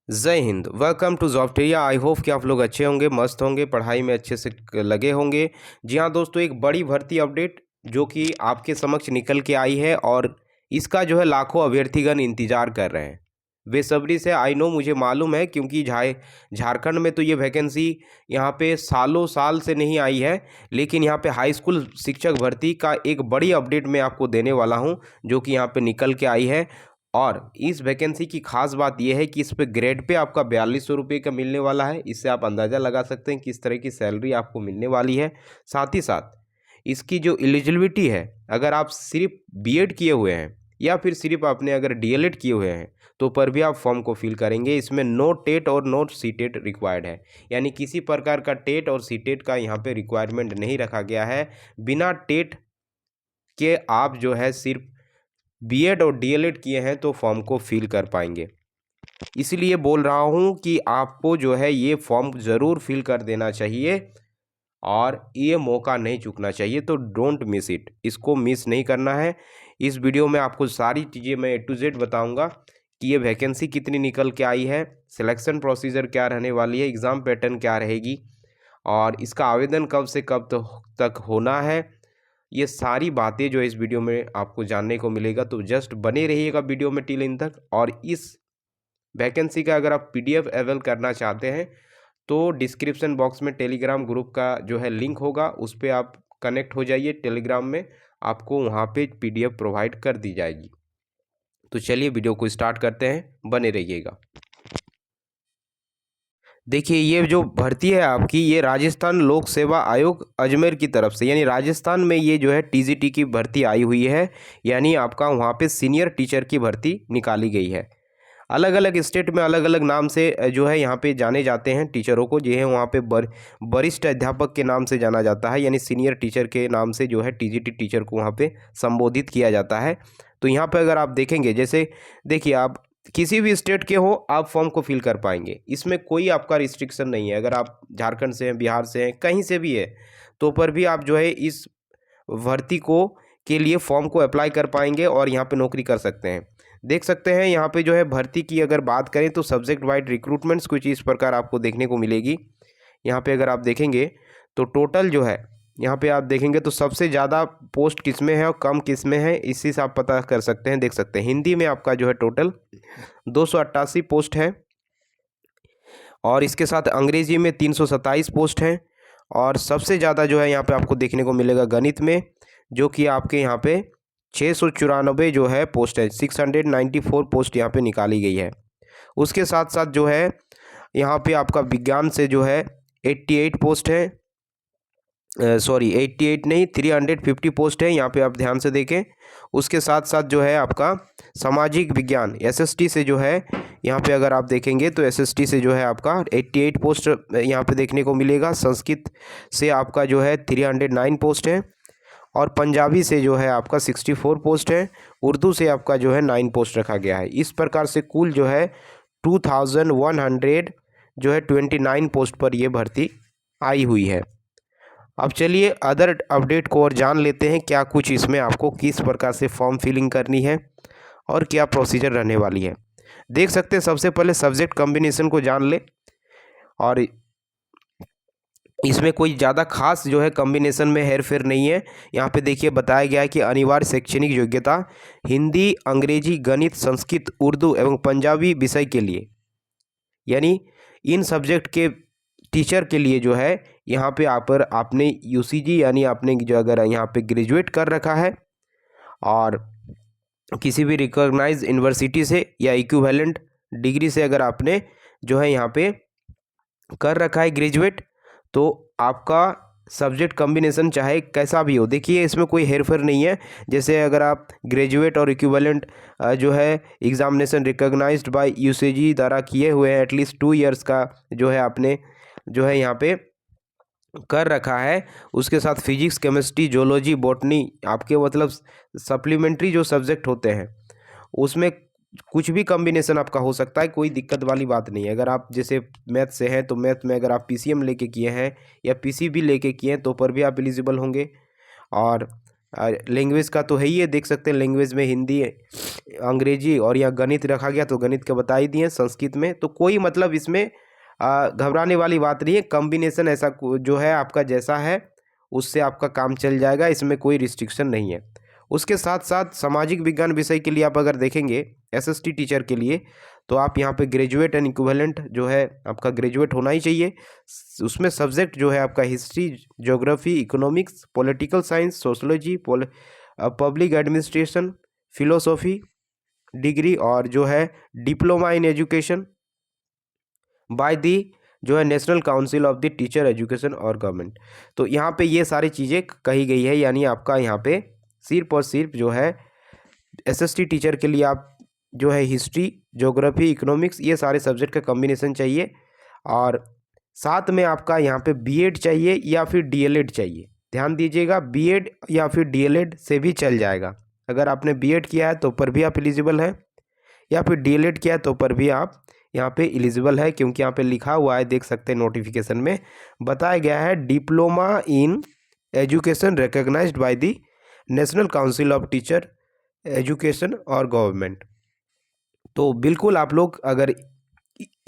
जय Hind. Welcome to Jobteria. I hope कि आप लोग अच्छे होंगे, मस्त होंगे, पढ़ाई में अच्छे से लगे होंगे। जी हाँ दोस्तों, एक बड़ी भर्ती अपडेट जो कि आपके समक्ष निकल के आई है और इसका जो है लाखों अभ्यर्थीगण इंतजार कर रहे हैं बेसब्री से। आई नो, मुझे मालूम है, क्योंकि झारखंड में तो ये वैकेंसी यहाँ पे सालों साल से नहीं आई है। लेकिन यहाँ पे हाई स्कूल शिक्षक भर्ती का एक बड़ी अपडेट मैं आपको देने वाला हूँ जो कि यहाँ पे निकल के आई है। और इस वैकेंसी की खास बात यह है कि इस पे ग्रेड पे आपका 4200 रुपये का मिलने वाला है। इससे आप अंदाज़ा लगा सकते हैं किस तरह की सैलरी आपको मिलने वाली है। साथ ही साथ इसकी जो एलिजिबिलिटी है, अगर आप सिर्फ बीएड किए हुए हैं या फिर सिर्फ आपने अगर डीएलएड किए हुए हैं तो पर भी आप फॉर्म को फिल करेंगे। इसमें नो टेट और नो सीटेट रिक्वायर्ड है, यानी किसी प्रकार का टेट और सीटेट का यहाँ पे रिक्वायरमेंट नहीं रखा गया है। बिना टेट के आप जो है सिर्फ बीएड और डीएलएड किए हैं तो फॉर्म को फिल कर पाएंगे। इसलिए बोल रहा हूँ कि आपको जो है ये फॉर्म ज़रूर फिल कर देना चाहिए और ये मौका नहीं चूकना चाहिए। तो डोंट मिस इट, इसको मिस नहीं करना है। इस वीडियो में आपको सारी चीज़ें मैं A to Z बताऊंगा कि ये वैकेंसी कितनी निकल के आई है, सिलेक्शन प्रोसीजर क्या रहने वाली है, एग्ज़ाम पैटर्न क्या रहेगी और इसका आवेदन कब से कब तक होना है। ये सारी बातें जो इस वीडियो में आपको जानने को मिलेगा। तो जस्ट बने रहिएगा वीडियो में टिल इन तक। और इस वैकेंसी का अगर आप पीडीएफ अवेल करना चाहते हैं तो डिस्क्रिप्शन बॉक्स में टेलीग्राम ग्रुप का जो है लिंक होगा, उस पर आप कनेक्ट हो जाइए टेलीग्राम में, आपको वहाँ पे पीडीएफ प्रोवाइड कर दी जाएगी। तो चलिए वीडियो को स्टार्ट करते हैं, बने रहिएगा। देखिए, ये जो भर्ती है आपकी, ये राजस्थान लोक सेवा आयोग अजमेर की तरफ से, यानी राजस्थान में ये जो है टीजीटी की भर्ती आई हुई है। यानी आपका वहाँ पे सीनियर टीचर की भर्ती निकाली गई है। अलग अलग स्टेट में अलग अलग नाम से जो है यहाँ पे जाने जाते हैं टीचरों को, जो है वहाँ पे वरिष्ठ अध्यापक के नाम से जाना जाता है, यानी सीनियर टीचर के नाम से जो है टीजीटी टीचर को वहाँ पे संबोधित किया जाता है। तो यहाँ पे अगर आप देखेंगे, जैसे देखिए, आप किसी भी स्टेट के हो आप फॉर्म को फिल कर पाएंगे, इसमें कोई आपका रिस्ट्रिक्शन नहीं है। अगर आप झारखंड से हैं, बिहार से हैं, कहीं से भी है तो पर भी आप जो है इस भर्ती को के लिए फॉर्म को अप्लाई कर पाएंगे और यहाँ पे नौकरी कर सकते हैं। देख सकते हैं यहाँ पे जो है भर्ती की अगर बात करें तो सब्जेक्ट वाइड रिक्रूटमेंट्स कुछ इस प्रकार आपको देखने को मिलेगी। यहाँ पे अगर आप देखेंगे तो टोटल जो है यहाँ पे आप देखेंगे तो सबसे ज़्यादा पोस्ट किस में है और कम किस में है, इसी से आप पता कर सकते हैं। देख सकते हैं हिंदी में आपका जो है टोटल 288 पोस्ट है और इसके साथ अंग्रेजी में 327 पोस्ट हैं। और सबसे ज़्यादा जो है यहाँ पे आपको देखने को मिलेगा गणित में, जो कि आपके यहाँ पे 694 जो है पोस्ट है, 694 पोस्ट यहाँ पे निकाली गई है। उसके साथ साथ जो है यहाँ पे आपका विज्ञान से जो है 88 पोस्ट है, सॉरी 88 नहीं, 350 पोस्ट है, यहाँ पे आप ध्यान से देखें। उसके साथ साथ जो है आपका सामाजिक विज्ञान एसएसटी से जो है यहाँ पे अगर आप देखेंगे तो एसएसटी से जो है आपका 88 पोस्ट यहाँ पे देखने को मिलेगा। संस्कृत से आपका जो है 309 पोस्ट है और पंजाबी से जो है आपका 64 पोस्ट है। उर्दू से आपका जो है 9 पोस्ट रखा गया है। इस प्रकार से कुल जो है 2100 जो है 29 पोस्ट पर यह भर्ती आई हुई है। अब चलिए अदर अपडेट को और जान लेते हैं, क्या कुछ इसमें आपको किस प्रकार से फॉर्म फिलिंग करनी है और क्या प्रोसीजर रहने वाली है। देख सकते हैं, सबसे पहले सब्जेक्ट कॉम्बिनेशन को जान ले। और इसमें कोई ज़्यादा खास जो है कॉम्बिनेशन में हेर फेर नहीं है। यहाँ पे देखिए बताया गया है कि अनिवार्य शैक्षणिक योग्यता हिंदी, अंग्रेजी, गणित, संस्कृत, उर्दू एवं पंजाबी विषय के लिए, यानी इन सब्जेक्ट के टीचर के लिए जो है यहाँ पे आपने यूसीजी यानी आपने जो अगर यहाँ पे ग्रेजुएट कर रखा है और किसी भी रिकॉग्नाइज यूनिवर्सिटी से या इक्विवेलेंट डिग्री से अगर आपने जो है यहाँ पे कर रखा है ग्रेजुएट, तो आपका सब्जेक्ट कॉम्बिनेशन चाहे कैसा भी हो, देखिए इसमें कोई हेरफेर नहीं है। जैसे अगर आप ग्रेजुएट और इक्विवेलेंट जो है एग्जामिनेशन रिकॉग्नाइज्ड बाय यूसीजी द्वारा किए हुए हैं, एटलीस्ट 2 इयर्स का जो है आपने जो है यहाँ पे कर रखा है, उसके साथ फिजिक्स, केमिस्ट्री, जोलॉजी, बॉटनी, आपके मतलब सप्लीमेंट्री जो सब्जेक्ट होते हैं उसमें कुछ भी कॉम्बिनेशन आपका हो सकता है, कोई दिक्कत वाली बात नहीं है। अगर आप जैसे मैथ से हैं तो मैथ में अगर आप पीसीएम लेके किए हैं या पीसीबी लेके किए हैं तो पर भी आप एलिजिबल होंगे। और लैंग्वेज का तो है ही है, देख सकते हैं लैंग्वेज में हिंदी, अंग्रेजी और या गणित रखा गया तो गणित का बता ही दिए, संस्कृत में तो कोई मतलब इसमें घबराने वाली बात नहीं है। कॉम्बिनेशन ऐसा जो है आपका जैसा है उससे आपका काम चल जाएगा, इसमें कोई रिस्ट्रिक्शन नहीं है। उसके साथ साथ सामाजिक विज्ञान विषय के लिए आप अगर देखेंगे एसएसटी टीचर के लिए, तो आप यहाँ पे ग्रेजुएट एंड इक्विवेलेंट जो है आपका ग्रेजुएट होना ही चाहिए। उसमें सब्जेक्ट जो है आपका history, geography, economics, political science, sociology, public administration, philosophy degree और जो है diploma in education by the जो है national council of the teacher education और गवर्नमेंट। तो यहाँ पे ये सारी चीज़ें कही गई है, यानी आपका यहाँ पे सिर्फ और सिर्फ जो है एसएसटी टीचर के लिए आप जो है हिस्ट्री, ज्योग्राफी, इकोनॉमिक्स ये सारे सब्जेक्ट का कॉम्बिनेशन चाहिए। और साथ में आपका यहाँ पे बीएड चाहिए या फिर डीएलएड चाहिए। ध्यान दीजिएगा, बीएड या फिर डीएलएड से भी चल जाएगा। अगर आपने बीएड किया है तो पर भी आप एलिजिबल हैं, या फिर डीएलएड किया है तो पर भी आप यहाँ पे एलिजिबल है, क्योंकि यहाँ पे लिखा हुआ है, देख सकते हैं नोटिफिकेशन में बताया गया है diploma in education recognised by the national council of teacher education और गवर्नमेंट। तो बिल्कुल आप लोग अगर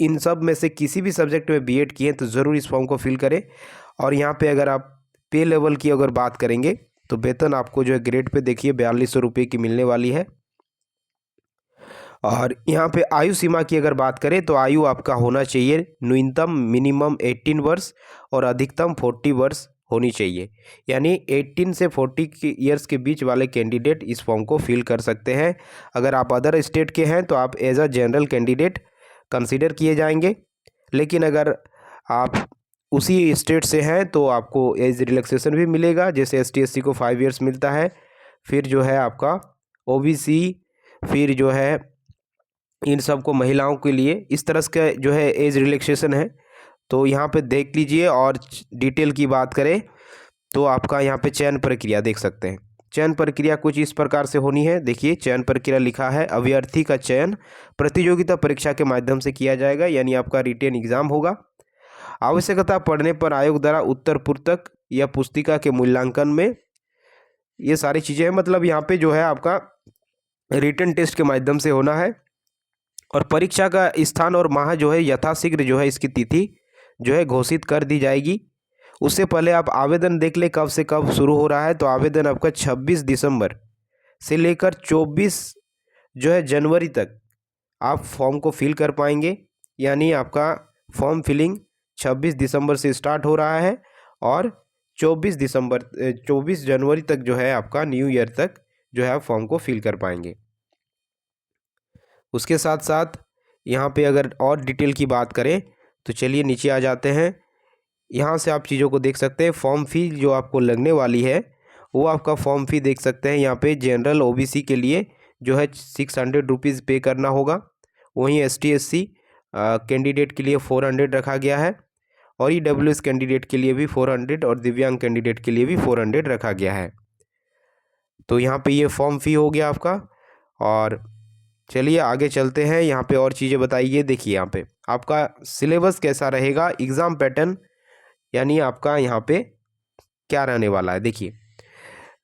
इन सब में से किसी भी सब्जेक्ट में बीएड किए तो ज़रूर इस फॉर्म को फिल करें। और यहाँ पे अगर आप पे लेवल की अगर बात करेंगे तो वेतन आपको जो है ग्रेड पे देखिए 4200 रुपये की मिलने वाली है। और यहाँ पे आयु सीमा की अगर बात करें तो आयु आपका होना चाहिए न्यूनतम मिनिमम 18 वर्ष और अधिकतम 40 वर्ष होनी चाहिए, यानी 18 से 40 ईयर्स के बीच वाले कैंडिडेट इस फॉर्म को फिल कर सकते हैं। अगर आप अदर स्टेट के हैं तो आप as a general candidate consider किए जाएंगे, लेकिन अगर आप उसी स्टेट से हैं तो आपको एज रिलैक्सेशन भी मिलेगा, जैसे एसटी एससी को 5 ईयर्स मिलता है। फिर जो है आपका ओबीसी, फिर जो है इन सब को महिलाओं के लिए इस तरह का जो है एज रिलैक्सेशन है। तो यहाँ पे देख लीजिए। और डिटेल की बात करें तो आपका यहाँ पे चयन प्रक्रिया देख सकते हैं। चयन प्रक्रिया कुछ इस प्रकार से होनी है, देखिए चयन प्रक्रिया लिखा है, अभ्यर्थी का चयन प्रतियोगिता परीक्षा के माध्यम से किया जाएगा, यानी आपका रिटेन एग्जाम होगा। आवश्यकता पड़ने पर आयोग द्वारा उत्तर पुस्तक या पुस्तिका के मूल्यांकन में ये सारी चीज़ें हैं, मतलब यहाँ पे जो है आपका रिटन टेस्ट के माध्यम से होना है। और परीक्षा का स्थान और माह जो है यथाशीघ्र जो है इसकी तिथि जो है घोषित कर दी जाएगी। उससे पहले आप आवेदन देख ले कब से कब शुरू हो रहा है। तो आवेदन आपका 26 दिसंबर से लेकर 24 जो है जनवरी तक आप फॉर्म को फिल कर पाएंगे, यानी आपका फॉर्म फिलिंग 26 दिसंबर से स्टार्ट हो रहा है और 24 जनवरी तक जो है आपका न्यू ईयर तक जो है आप फॉर्म को फिल कर पाएंगे। उसके साथ साथ यहाँ पे अगर और डिटेल की बात करें तो चलिए नीचे आ जाते हैं। यहाँ से आप चीज़ों को देख सकते हैं। फॉर्म फी जो आपको लगने वाली है वो आपका फॉर्म फी देख सकते हैं। यहाँ पे जनरल ओबीसी के लिए जो है 600 रुपीज़ पे करना होगा, वहीं एसटी एससी कैंडिडेट के लिए 400 रखा गया है, और ईडब्ल्यूएस कैंडिडेट के लिए भी 400 और दिव्यांग कैंडिडेट के लिए भी 400 रखा गया है। तो यहाँ पे ये फॉर्म फी हो गया आपका। और चलिए आगे चलते हैं, यहाँ पे और चीज़ें बताइए। देखिए यहाँ पे आपका सिलेबस कैसा रहेगा, एग्ज़ाम पैटर्न यानी आपका यहाँ पे क्या रहने वाला है। देखिए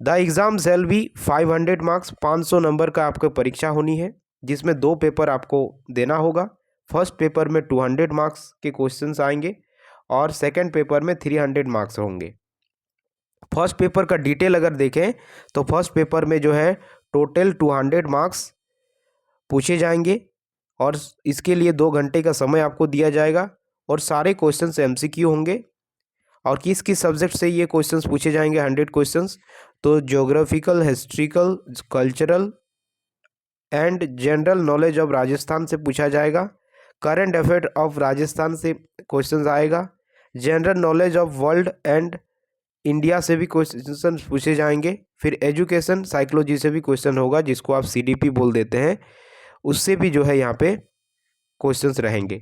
the exam shall be 500 marks, 500 number का आपको परीक्षा होनी है, जिसमें 2 पेपर आपको देना होगा। फर्स्ट पेपर में 200 मार्क्स के क्वेश्चंस आएंगे और सेकंड पेपर में 300 मार्क्स होंगे। फर्स्ट पेपर का डिटेल अगर देखें तो फर्स्ट पेपर में जो है टोटल 200 मार्क्स पूछे जाएंगे और इसके लिए 2 घंटे का समय आपको दिया जाएगा और सारे क्वेश्चंस एमसीक्यू होंगे। और किस किस सब्जेक्ट से ये क्वेश्चंस पूछे जाएंगे 100 क्वेश्चंस, तो geographical, historical, cultural and general knowledge of Rajasthan से पूछा जाएगा। करंट अफेयर ऑफ राजस्थान से क्वेश्चंस आएगा। General knowledge of world and India से भी क्वेश्चन पूछे जाएंगे। फिर एजुकेशन साइकोलॉजी से भी क्वेश्चन होगा, जिसको आप सीडीपी बोल देते हैं, उससे भी जो है यहाँ पे क्वेश्चंस रहेंगे।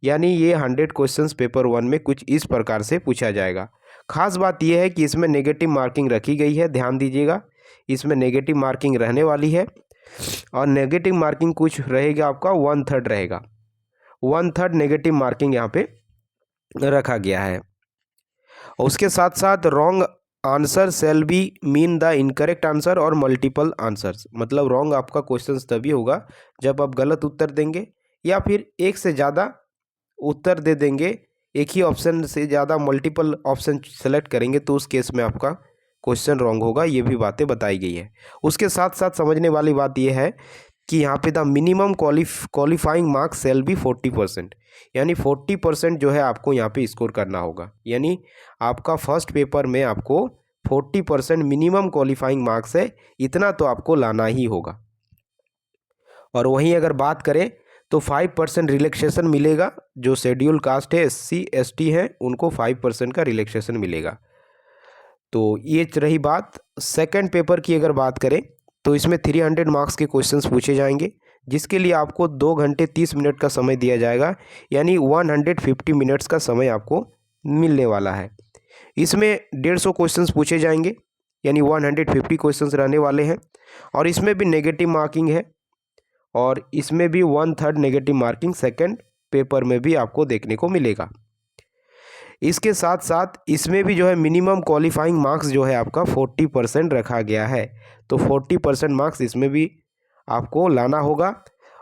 यानी ये 100 क्वेश्चंस पेपर 1 में कुछ इस प्रकार से पूछा जाएगा। खास बात यह है कि इसमें नेगेटिव मार्किंग रखी गई है, ध्यान दीजिएगा, इसमें नेगेटिव मार्किंग रहने वाली है। और नेगेटिव मार्किंग कुछ रहेगा आपका 1/3 रहेगा, 1/3 नेगेटिव मार्किंग यहाँ पे रखा गया है। और उसके साथ साथ wrong answer shall be mean the incorrect answer और मल्टीपल आंसर्स, मतलब रॉन्ग आपका क्वेश्चन तभी होगा जब आप गलत उत्तर देंगे या फिर एक से ज़्यादा उत्तर दे देंगे, एक ही ऑप्शन से ज़्यादा मल्टीपल ऑप्शन सेलेक्ट करेंगे तो उस केस में आपका क्वेश्चन रॉन्ग होगा। ये भी बातें बताई गई है। उसके साथ साथ समझने वाली बात यह है कि यहाँ पे the minimum qualifying marks shall be 40%, यानी 40% जो है आपको यहाँ पे स्कोर करना होगा। यानी आपका फर्स्ट पेपर में आपको 40% मिनिमम क्वालिफाइंग मार्क्स है, इतना तो आपको लाना ही होगा। और वहीं अगर बात करें तो 5% रिलैक्सेशन मिलेगा, जो शेड्यूल कास्ट है, SC ST है, उनको 5% का रिलैक्सेशन मिलेगा। तो ये रही बात। सेकंड पेपर की अगर बात करें तो इसमें 300 मार्क्स के क्वेश्चंस पूछे जाएंगे, जिसके लिए आपको 2 घंटे 30 मिनट का समय दिया जाएगा, यानी 150 मिनट्स का समय आपको मिलने वाला है। इसमें 150 क्वेश्चंस पूछे जाएंगे, यानी 150 क्वेश्चंस रहने वाले हैं। और इसमें भी नेगेटिव मार्किंग है, और इसमें भी 1/3 नेगेटिव मार्किंग सेकंड पेपर में भी आपको देखने को मिलेगा। इसके साथ साथ इसमें भी जो है मिनिमम क्वालिफाइंग मार्क्स जो है आपका 40% रखा गया है, तो 40% मार्क्स इसमें भी आपको लाना होगा।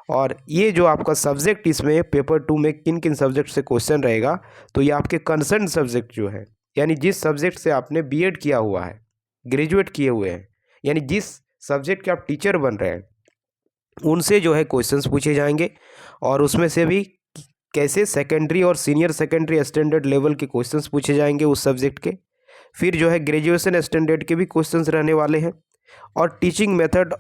और ये जो आपका सब्जेक्ट इसमें पेपर 2 में किन किन सब्जेक्ट से क्वेश्चन रहेगा, तो ये आपके कंसर्न सब्जेक्ट जो है, यानी जिस सब्जेक्ट से आपने बीएड किया हुआ है, ग्रेजुएट किए हुए हैं, यानी जिस सब्जेक्ट के आप टीचर बन रहे हैं, उनसे जो है क्वेश्चंस पूछे जाएंगे। और उसमें से भी कैसे सेकेंडरी और सीनियर सेकेंडरी स्टैंडर्ड लेवल के क्वेश्चंस पूछे जाएंगे उस सब्जेक्ट के। फिर जो है ग्रेजुएशन स्टैंडर्ड के भी क्वेश्चंस रहने वाले हैं, और teaching method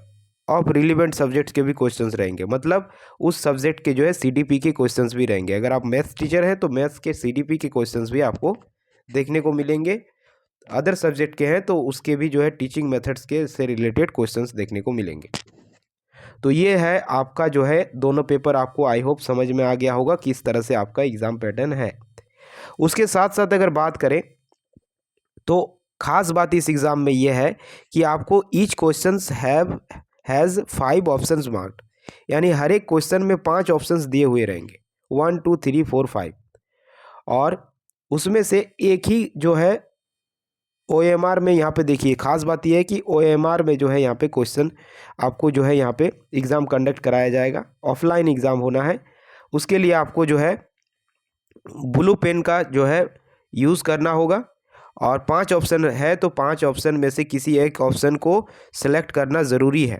of relevant subjects के भी क्वेश्चंस रहेंगे, मतलब उस सब्जेक्ट के जो है CDP के क्वेश्चंस भी रहेंगे। अगर आप मैथ्स टीचर हैं तो मैथ्स के CDP के क्वेश्चंस भी आपको देखने को मिलेंगे। अदर सब्जेक्ट के हैं तो उसके भी जो है टीचिंग मेथड्स के से रिलेटेड क्वेश्चंस देखने को मिलेंगे। तो ये है आपका जो है दोनों पेपर, आपको आई होप समझ में आ गया होगा किस तरह से आपका एग्ज़ाम पैटर्न है। उसके साथ साथ अगर बात करें तो खास बात इस एग्ज़ाम में ये है कि आपको each questions has 5 options marked, यानी हर एक क्वेश्चन में 5 ऑप्शंस दिए हुए रहेंगे, 1 2 3 4 5, और उसमें से एक ही जो है OMR में यहाँ पे देखिए खास बात यह है कि OMR में जो है यहाँ पे क्वेश्चन आपको जो है यहाँ पे एग्ज़ाम कंडक्ट कराया जाएगा। ऑफलाइन एग्ज़ाम होना है, उसके लिए आपको जो है ब्लू पेन का जो है यूज़ करना होगा। और 5 ऑप्शन है तो 5 ऑप्शन में से किसी एक ऑप्शन को सेलेक्ट करना ज़रूरी है,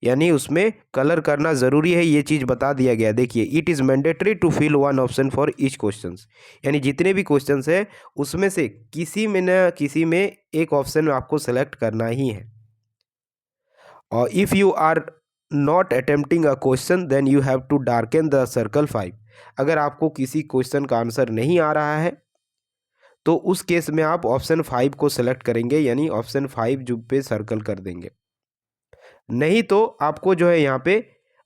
यानी उसमें कलर करना ज़रूरी है, ये चीज़ बता दिया गया। देखिए, it is mandatory to fill 1 option for each questions, यानी जितने भी क्वेश्चंस है उसमें से किसी में न किसी में एक ऑप्शन आपको सेलेक्ट करना ही है। और if you are not attempting a question then you have to darken the circle 5। अगर आपको किसी क्वेश्चन का आंसर नहीं आ रहा है तो उस केस में आप ऑप्शन 5 को सेलेक्ट करेंगे, यानी ऑप्शन 5 जो पे सर्कल कर देंगे। नहीं तो आपको जो है यहाँ पे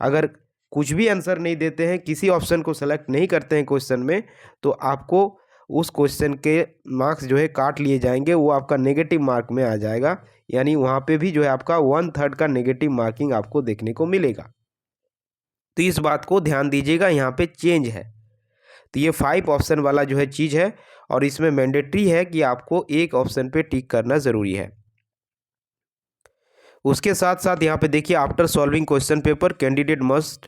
अगर कुछ भी आंसर नहीं देते हैं, किसी ऑप्शन को सेलेक्ट नहीं करते हैं क्वेश्चन में, तो आपको उस क्वेश्चन के मार्क्स जो है काट लिए जाएंगे, वो आपका नेगेटिव मार्क में आ जाएगा, यानी वहाँ पे भी जो है आपका 1/3 का नेगेटिव मार्किंग आपको देखने को मिलेगा। तो इस बात को ध्यान दीजिएगा, यहाँ पे चेंज है। तो ये 5 ऑप्शन वाला जो है चीज़ है, और इसमें मैंडेटरी है कि आपको एक ऑप्शन पे टिक करना ज़रूरी है। उसके साथ साथ यहाँ पे देखिए, after solving question paper candidate must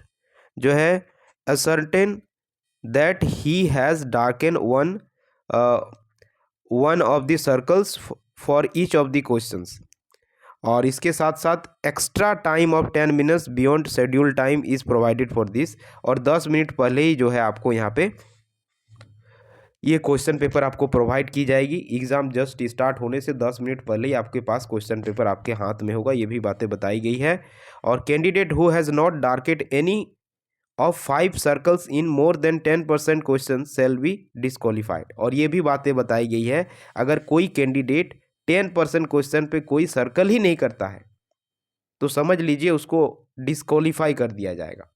जो है ascertain that he has darken one of the circles for each of the questions. और इसके साथ साथ extra time of 10 minutes beyond schedule time is provided for this, और 10 minute पहले ही जो है आपको यहाँ पे ये क्वेश्चन पेपर आपको प्रोवाइड की जाएगी। एग्ज़ाम जस्ट स्टार्ट होने से 10 मिनट पहले ही आपके पास क्वेश्चन पेपर आपके हाथ में होगा, ये भी बातें बताई गई है। और candidate who has not darked any of 5 circles in more than 10% question shall be disqualified. और ये भी बातें बताई गई है, अगर कोई कैंडिडेट 10% क्वेश्चन पे कोई सर्कल ही नहीं करता है तो समझ लीजिए उसको डिस्क्वालीफाई कर दिया जाएगा।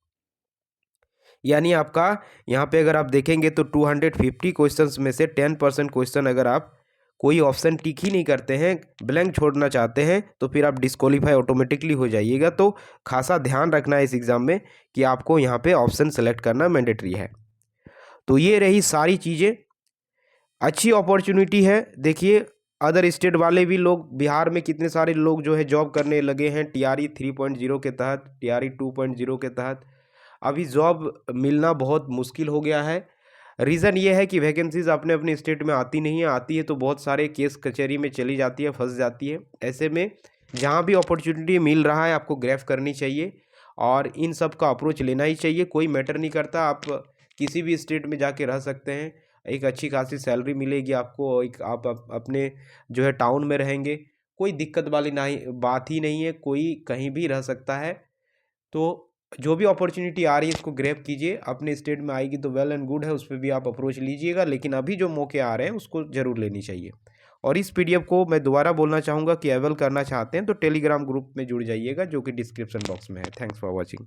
यानी आपका यहाँ पे अगर आप देखेंगे तो 250 क्वेश्चंस में से 10% क्वेश्चन अगर आप कोई ऑप्शन टिक ही नहीं करते हैं, ब्लैंक छोड़ना चाहते हैं, तो फिर आप डिस्क्वालीफाई ऑटोमेटिकली हो जाइएगा। तो खासा ध्यान रखना है इस एग्ज़ाम में कि आपको यहाँ पे ऑप्शन सेलेक्ट करना मैंडेटरी है। तो ये रही सारी चीज़ें, अच्छी अपॉर्चुनिटी है। देखिए, अदर स्टेट वाले भी लोग, बिहार में कितने सारे लोग जो है जॉब करने लगे हैं TRE 3.0 के तहत, TRE 2.0 के तहत। अभी जॉब मिलना बहुत मुश्किल हो गया है। रीज़न ये है कि वैकेंसीज अपने अपने स्टेट में आती नहीं है, आती है तो बहुत सारे केस कचहरी में चली जाती है, फंस जाती है। ऐसे में जहाँ भी अपॉर्चुनिटी मिल रहा है आपको ग्रैब करनी चाहिए और इन सब का अप्रोच लेना ही चाहिए। कोई मैटर नहीं करता, आप किसी भी स्टेट में जाके रह सकते हैं, एक अच्छी खासी सैलरी मिलेगी आपको, एक आप अपने जो है टाउन में रहेंगे, कोई दिक्कत वाली नहीं बात ही नहीं है, कोई कहीं भी रह सकता है। तो जो भी अपॉर्चुनिटी आ रही है इसको ग्रैब कीजिए, अपने स्टेट में आएगी तो वेल एंड गुड है, उस पर भी आप अप्रोच लीजिएगा, लेकिन अभी जो मौके आ रहे हैं उसको ज़रूर लेनी चाहिए। और इस PDF को मैं दोबारा बोलना चाहूँगा कि अवेल करना चाहते हैं तो टेलीग्राम ग्रुप में जुड़ जाइएगा, जो कि डिस्क्रिप्शन बॉक्स में है। Thanks for watching.